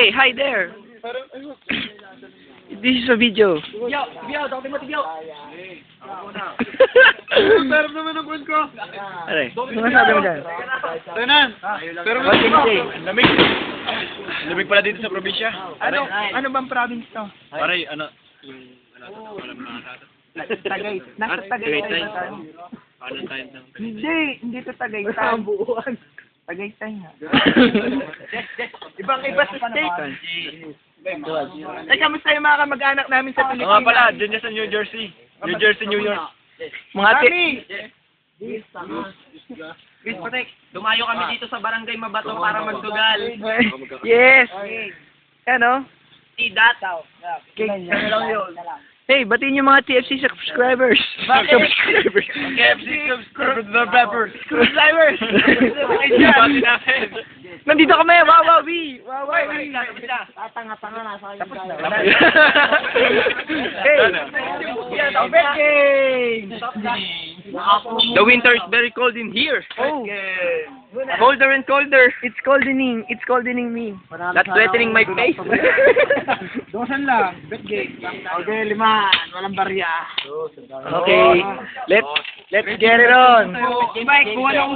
Hey, hi there. This is a video. Tibiyaw, daw mo tibiyaw. Pero naman ang buwan ko. Ano ano sabi mo dyan? Tanan. Pero What can you say? lamig. Lamig pala dito sa probinsya. Ano bang province to? Pare, ano? Tagay. Nasa Tagaytay ba tayo? Paano tayo ng... Hindi to Tagaytay. Tagaytay nga. Ibang-iba sa state. Ay, kamusta yung mga kamag-anak namin sa Pilipinas? nga pala, dyan sa New Jersey. New Jersey, New York. Mga Chris Patek, dumayo kami dito sa Barangay Mabato para magtugal. Yes. Ano? Si Dataw. Hey, batiin yung mga TFC subscribers. Subscribers. KFC subscribers the peppers. Subscribers! Bati natin. Nandito kami, wawawi. Wawawi. Tanga-tanga na sa Tapos na. Hey! The winter is very cold in here. Oh. Colder and colder. It's coldening. It's coldening me. Not threatening my face. Dosan lang, bet game. Okay, 5. Walang barya. Okay. Let's get it on. Mike, kuha na